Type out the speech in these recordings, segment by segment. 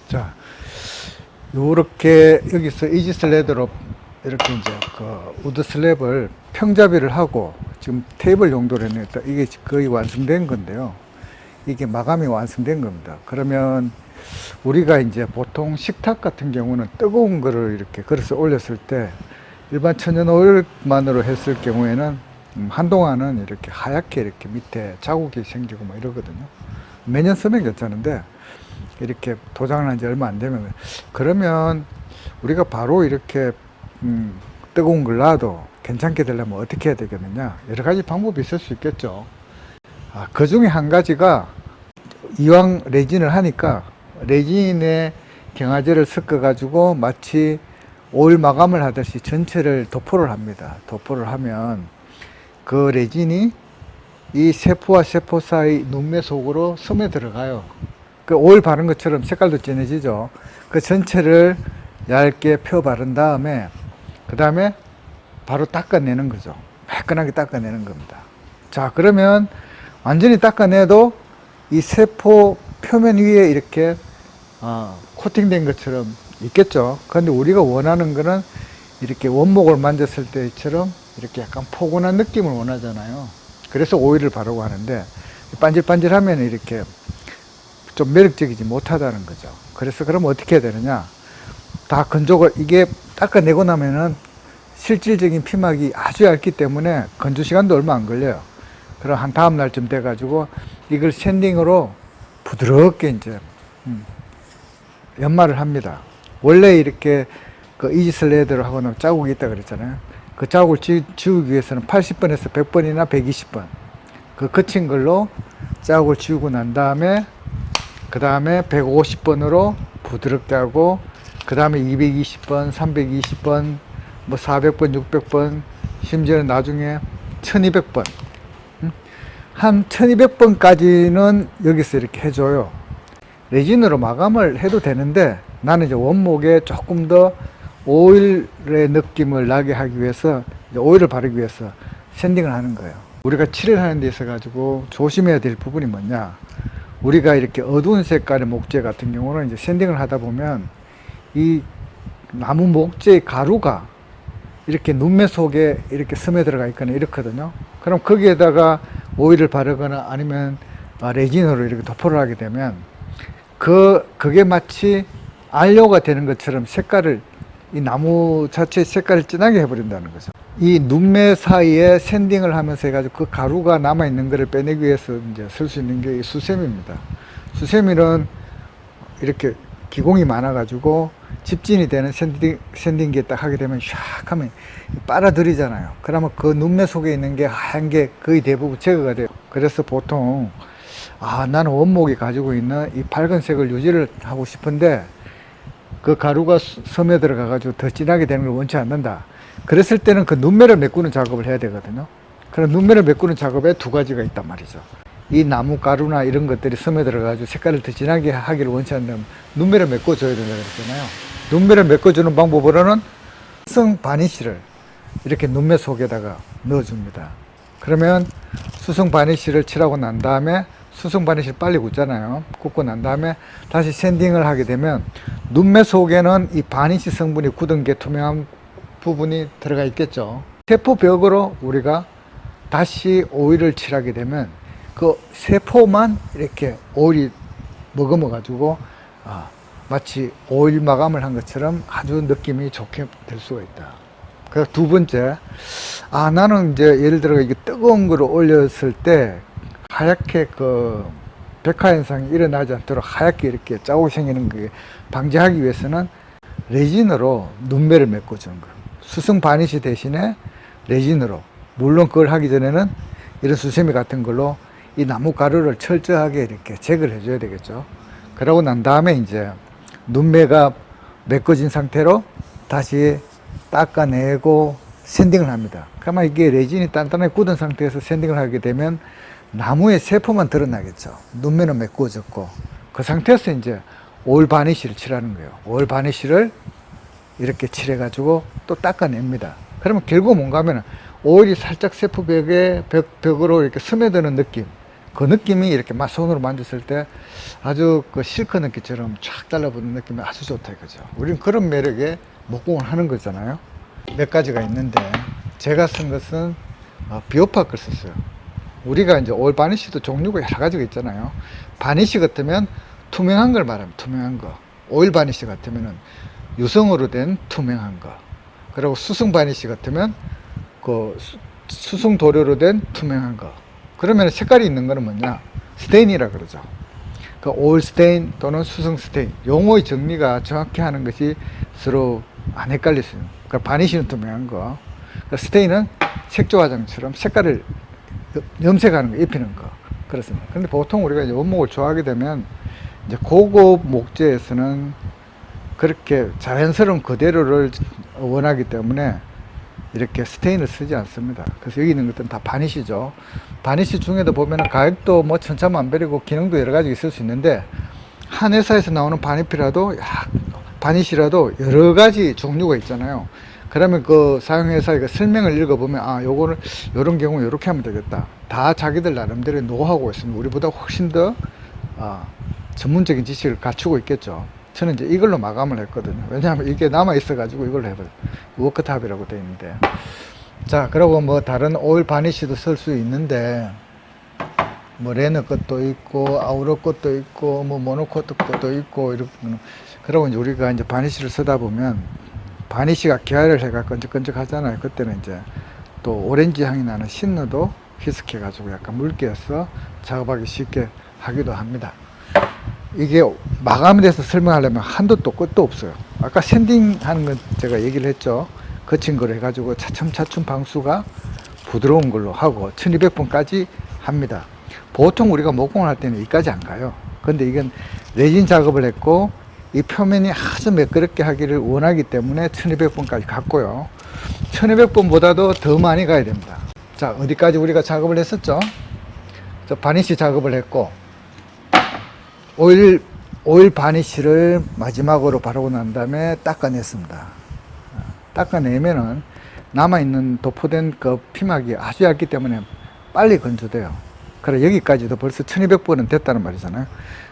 자, 요렇게 여기서 이지 슬레드로 이렇게 이제 그 우드 슬랩을 평잡이를 하고 지금 테이블 용도로 해냈다. 이게 거의 완성된 건데요. 이게 마감이 완성된 겁니다. 그러면 우리가 이제 보통 식탁 같은 경우는 뜨거운 거를 이렇게 그릇에 올렸을 때 일반 천연 오일만으로 했을 경우에는 한동안은 이렇게 하얗게 이렇게 밑에 자국이 생기고 뭐 이러거든요. 매년 쓰면 괜찮은데 이렇게 도장을 한 지 얼마 안 되면, 그러면 우리가 바로 이렇게 뜨거운 걸 놔도 괜찮게 되려면 어떻게 해야 되겠느냐, 여러 가지 방법이 있을 수 있겠죠. 그 중에 한 가지가, 이왕 레진을 하니까 레진에 경화제를 섞어 가지고 마치 오일 마감을 하듯이 전체를 도포를 합니다. 도포를 하면 그 레진이 이 세포와 세포 사이 눈매 속으로 스며 들어가요. 그 오일 바른 것처럼 색깔도 진해지죠. 그 전체를 얇게 펴 바른 다음에 그 다음에 바로 닦아내는 거죠. 매끈하게 닦아내는 겁니다. 자, 그러면 완전히 닦아내도 이 세포 표면 위에 이렇게 코팅된 것처럼 있겠죠. 그런데 우리가 원하는 거는 이렇게 원목을 만졌을 때처럼 이렇게 약간 포근한 느낌을 원하잖아요. 그래서 오일을 바르고 하는데, 반질반질하면 이렇게 좀 매력적이지 못하다는 거죠. 그래서 그러면 어떻게 해야 되느냐, 다 건조가, 이게 닦아내고 나면은 실질적인 피막이 아주 얇기 때문에 건조 시간도 얼마 안 걸려요. 그럼 한 다음 날쯤 돼 가지고 이걸 샌딩으로 부드럽게 이제 연마를 합니다. 원래 이렇게 그 이지 슬레이드를 하거나 자국이 있다 그랬잖아요. 그 자국을 지우기 위해서는 80번에서 100번이나 120번 그 거친 걸로 자국을 지우고 난 다음에 그 다음에 150번으로 부드럽게 하고, 그 다음에 220번, 320번, 뭐 400번, 600번, 심지어는 나중에 1200번. 한 1200번까지는 여기서 이렇게 해줘요. 레진으로 마감을 해도 되는데, 나는 이제 원목에 조금 더 오일의 느낌을 나게 하기 위해서, 오일을 바르기 위해서 샌딩을 하는 거예요. 우리가 칠을 하는 데 있어 가지고 조심해야 될 부분이 뭐냐, 우리가 이렇게 어두운 색깔의 목재 같은 경우는 이제 샌딩을 하다 보면 이 나무 목재의 가루가 이렇게 눈매 속에 이렇게 스며 들어가 있거나 이렇거든요. 그럼 거기에다가 오일을 바르거나 아니면 레진으로 이렇게 도포를 하게 되면 그게 마치 안료가 되는 것처럼 색깔을, 이 나무 자체의 색깔을 진하게 해버린다는 거죠. 이 눈매 사이에 샌딩을 하면서 해가지고 그 가루가 남아있는 것을 빼내기 위해서 이제 쓸 수 있는 게 수세미입니다. 수세미는 이렇게 기공이 많아가지고 집진이 되는 샌딩기에 딱 하게 되면 샥 하면 빨아들이잖아요. 그러면 그 눈매 속에 있는 게 하얀 게 거의 대부분 제거가 돼요. 그래서 보통 나는 원목이 가지고 있는 이 밝은색을 유지를 하고 싶은데 그 가루가 스며 들어가 가지고 더 진하게 되는 걸 원치 않는다. 그랬을 때는 그 눈매를 메꾸는 작업을 해야 되거든요. 그런 눈매를 메꾸는 작업에 두 가지가 있단 말이죠. 이 나무 가루나 이런 것들이 스며 들어가 가지고 색깔을 더 진하게 하기를 원치 않는다면 눈매를 메꿔줘야 된다고 그랬잖아요. 눈매를 메꿔주는 방법으로는 수성 바니쉬를 이렇게 눈매 속에다가 넣어줍니다. 그러면 수성 바니쉬를 칠하고 난 다음에, 수성 바니쉬를 빨리 굳잖아요. 굳고 난 다음에 다시 샌딩을 하게 되면 눈매 속에는 이 바니쉬 성분이 굳은 게 투명한 부분이 들어가 있겠죠. 세포벽으로 우리가 다시 오일을 칠하게 되면 그 세포만 이렇게 오일이 머금어 가지고 마치 오일 마감을 한 것처럼 아주 느낌이 좋게 될 수가 있다. 그래서 두 번째, 나는 이제 예를 들어 이게 뜨거운 거를 올렸을 때 하얗게 그 백화 현상이 일어나지 않도록 하얗게 이렇게 자국이 생기는 게 방지하기 위해서는 레진으로 눈매를 메꿔주는 거예요. 수성 바니쉬 대신에 레진으로, 물론 그걸 하기 전에는 이런 수세미 같은 걸로 이 나무 가루를 철저하게 이렇게 제거를 해줘야 되겠죠. 그러고 난 다음에 이제 눈매가 메꿔진 상태로 다시 닦아내고 샌딩을 합니다. 그러면 이게 레진이 단단하게 굳은 상태에서 샌딩을 하게 되면 나무의 세포만 드러나겠죠. 눈매는 메꿔졌고, 그 상태에서 이제 오일 바니쉬를 칠하는 거예요. 오일 바니쉬를 이렇게 칠해가지고 또 닦아냅니다. 그러면 결국 뭔가 하면은 오일이 살짝 세포벽에 벽으로 이렇게 스며드는 느낌, 그 느낌이 이렇게 막 손으로 만졌을 때 아주 그 실크 느낌처럼 쫙 달라붙는 느낌이 아주 좋다 이거죠. 우리는 그런 매력에 목공을 하는 거잖아요. 몇 가지가 있는데 제가 쓴 것은 비오파 걸 썼어요. 우리가 이제 오일 바니쉬도 종류가 여러 가지가 있잖아요. 바니쉬 같으면 투명한 걸 말하면 투명한 거, 오일 바니쉬 같으면은 유성으로 된 투명한 거, 그리고 수성 바니쉬 같으면 그 수성 도료로 된 투명한 거. 그러면 색깔이 있는 거는 뭐냐? 스테인이라 그러죠. 그 오일 스테인 또는 수성 스테인. 용어의 정리가 정확히 하는 것이 서로 안 헷갈릴 수 있는. 그러니까 바니쉬는 투명한 거, 그러니까 스테인은 색조 화장처럼 색깔을 염색하는 거, 입히는 거. 그렇습니다. 근데 보통 우리가 이제 원목을 좋아하게 되면 이제 고급 목재에서는 그렇게 자연스러운 그대로를 원하기 때문에 이렇게 스테인을 쓰지 않습니다. 그래서 여기 있는 것들은 다 바니쉬죠. 바니쉬 중에도 보면 가격도 뭐 천차만별이고 기능도 여러 가지 있을 수 있는데 한 회사에서 나오는 바니쉬라도 여러 가지 종류가 있잖아요. 그러면 그 사용회사의 그 설명을 읽어보면 아 요거는 요런 경우 요렇게 하면 되겠다. 다 자기들 나름대로 노하우가 있습니다. 우리보다 훨씬 더 전문적인 지식을 갖추고 있겠죠. 저는 이제 이걸로 마감을 했거든요. 왜냐하면 이게 남아 있어 가지고 이걸로 해버려요. 워크탑이라고 되어 있는데, 자 그리고 뭐 다른 오일 바니쉬도 쓸 수 있는데 뭐 레너 것도 있고 아우러 것도 있고 뭐 모노코트 것도 있고 이렇게. 그리고 이제 우리가 이제 바니쉬를 쓰다 보면 바니쉬가 계열을 해가 끈적끈적 하잖아요. 그때는 이제 또 오렌지 향이 나는 신너도 희석해 가지고 약간 묽게해서 작업하기 쉽게 하기도 합니다. 이게 마감에 대해서 설명하려면 한도 또 끝도 없어요. 아까 샌딩 하는 건 제가 얘기를 했죠. 거친 걸 해가지고 차츰차츰 방수가 부드러운 걸로 하고 1200번까지 합니다. 보통 우리가 목공을 할 때는 여기까지 안 가요. 근데 이건 레진 작업을 했고 이 표면이 아주 매끄럽게 하기를 원하기 때문에 1200번까지 갔고요. 1200번보다도 더 많이 가야 됩니다. 자, 어디까지 우리가 작업을 했었죠? 저 바니쉬 작업을 했고 오일 바니쉬를 마지막으로 바르고 난 다음에 닦아냈습니다. 닦아내면은 남아있는 도포된 그 피막이 아주 얇기 때문에 빨리 건조돼요. 그래 여기까지도 벌써 1200번은 됐다는 말이잖아요.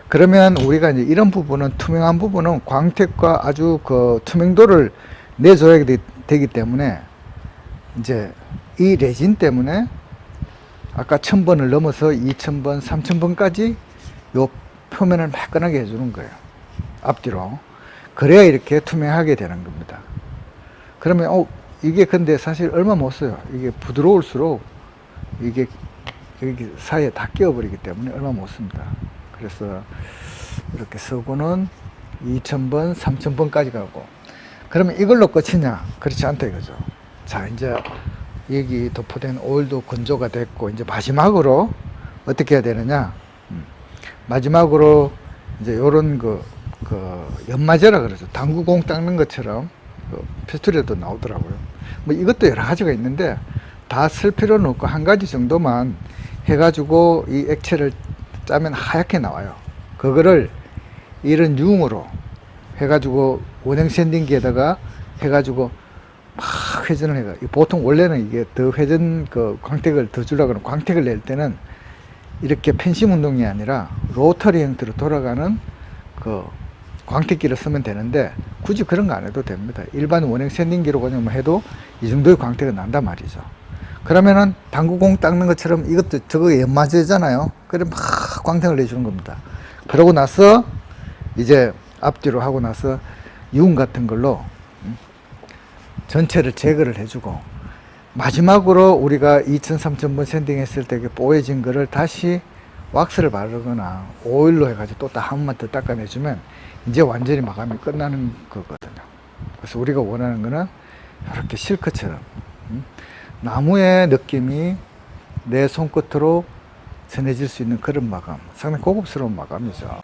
그러면 우리가 이제 이런 부분은 투명한 부분은 광택과 아주 그 투명도를 내줘야 되기 때문에 이제 이 레진 때문에 아까 1000번을 넘어서 2000번, 3000번까지 요 표면을 매끈하게 해주는 거예요. 앞뒤로. 그래야 이렇게 투명하게 되는 겁니다. 그러면 이게 근데 사실 얼마 못 써요. 이게 부드러울수록 이게 여기 사이에 다 끼어버리기 때문에 얼마 못 씁니다. 그래서 이렇게 쓰고는 2000번, 3000번까지 가고. 그러면 이걸로 끝이냐? 그렇지 않다 이거죠. 자, 이제 여기 도포된 오일도 건조가 됐고 이제 마지막으로 어떻게 해야 되느냐? 마지막으로 이제 요런 그 연마제라 그러죠. 당구공 닦는 것처럼 페스툴에도 나오더라고요. 뭐 이것도 여러 가지가 있는데 다 쓸 필요는 없고 한 가지 정도만 해가지고 이 액체를 짜면 하얗게 나와요. 그거를 이런 융으로 해가지고 원형 샌딩기에다가 해가지고 막 회전을 해가. 보통 원래는 이게 더 회전 그 광택을 더 주려고 하는 광택을 낼 때는 이렇게 펜심 운동이 아니라 로터리 형태로 돌아가는 그 광택기를 쓰면 되는데 굳이 그런 거 안 해도 됩니다. 일반 원형 샌딩기로 그냥 해도 이 정도의 광택이 난단 말이죠. 그러면은 당구공 닦는 것처럼 이것도 저거 연마제잖아요. 그래 막 광택을 내주는 겁니다. 그러고 나서 이제 앞뒤로 하고 나서 융 같은 걸로 전체를 제거를 해주고 마지막으로 우리가 2000, 3000번 샌딩 했을 때 뽀얘진 거를 다시 왁스를 바르거나 오일로 해가지고 또 한 번만 더 닦아내주면 이제 완전히 마감이 끝나는 거거든요. 그래서 우리가 원하는 거는 이렇게 실크처럼 나무의 느낌이 내 손끝으로 전해질 수 있는 그런 마감, 상당히 고급스러운 마감이죠.